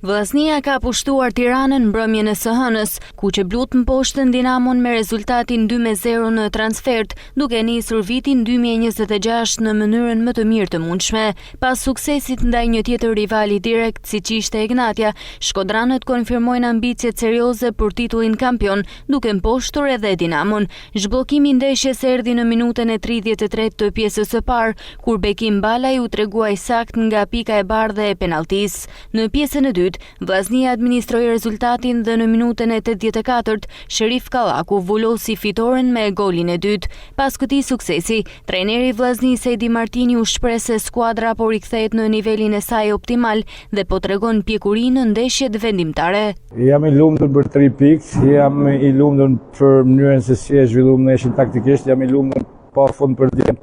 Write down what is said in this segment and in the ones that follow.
Vllaznia ka pushtuar Tiranën mbrëmjen e së hënës, ku që blut mposhtën Dinamon me rezultatin 2-0 në transfert, duke nisur vitin 2026 në mënyrën më të mirë të mundshme. Pas suksesit ndaj një tjetër rivali direkt siç ishte Egnatia, shkodranët konfirmojnë ambicjet serioze për titullin kampion, duke mposhtur edhe Dinamon. Zhbllokimi i ndeshjes erdhi në minutën e 33 të pjesës së parë, kur Bekim Balaj u treguai sakt nga pika e bardhë e penalltisë. Në pjesën e dytë, Vllaznia administroi rezultatin dhe në minutën e 84 Sherif Kallaku vulosi fitoren me golin e dytë. Pas këtij suksesi, trajneri i Vllaznisë Edi Martini u shpreh se skuadra po rikthehet në nivelin e saj optimal dhe po tregon pjekuri në ndeshjet vendimtare. Jam i lumtur për 3 pikë, jam i lumtur për mënyrën se si e zhvilluam ndeshin taktikisht, jam i lumtur pafund për djem,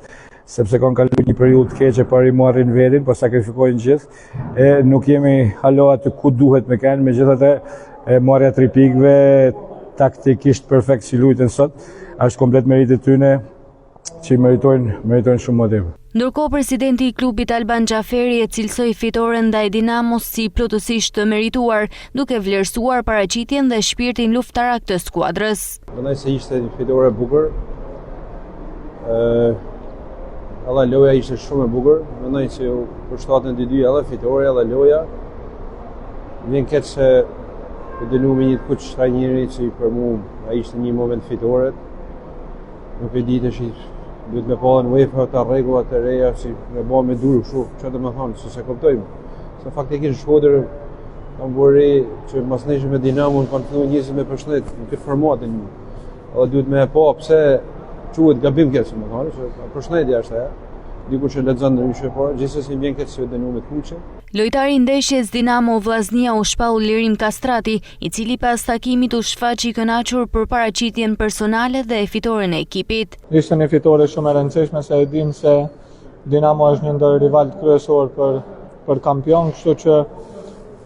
sepse kanë kaluar një periudhë të keqe pari marrin vendin, po sakrifikojnë gjithë. Nuk jemi halo aty ku duhet me kanë, megjithatë marrja 3 pikëve taktikisht perfekt si luajtën sot, është komplet meritë e tyre që meritojnë shumë më tepër. Ndërkohë, presidenti i klubit Alban Xhaferi e cilësoi fitoren ndaj Dinamos si plotësisht të merituar, duke vlerësuar paraqitjen dhe shpirtin luftarak të skuadrës. Mendoj se ishte një fitore e bukur. Alla loja ishte shumë e bukur, mendoj që për shtatën e 2 edhe fitore edhe loja. Vjen keq se u dënu me një kuç trajneri që për mua ai ishte një moment fitore. Nuk e di tash duhet me pa në UEFA të rregullat e reja si me bë me dur kështu, çfarë do të thonë, se kuptojmë. Se faktikisht Shkodër kanë bërë që mas neshë me Dinamon kanë filluar njerëzit me përshëndet në këtë formatin. Edhe duhet me pa pse quhet gabim kësaj, më thonë, se përshëndetja është ajo. Diku që lexon ndryshe, por gjithsesi vjen keq se dënuar me kuçe. Lojtari i ndeshjes Dinamo Vllaznia u shpall Lirim Kastrati, i cili pas takimit u shfaqi i kënaqur për paraqitjen personale dhe fitoren e ekipit. Ishte një fitore shumë e rëndësishme, se e dim se Dinamo është një ndër rivalët kryesor për kampion, kështu që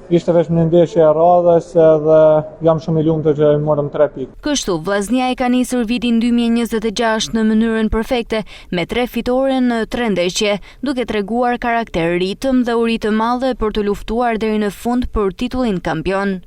ishte vetëm një ndeshje e radhës dhe jam shumë i lumtur që morëm 3 pikë. Kështu, Vllaznia e ka nisur vitin 2026 në mënyrën perfekte, me 3 fitore në 3 ndeshje, duke treguar karakter, ritëm dhe uri të madhe për të luftuar deri në fund për titullin kampion.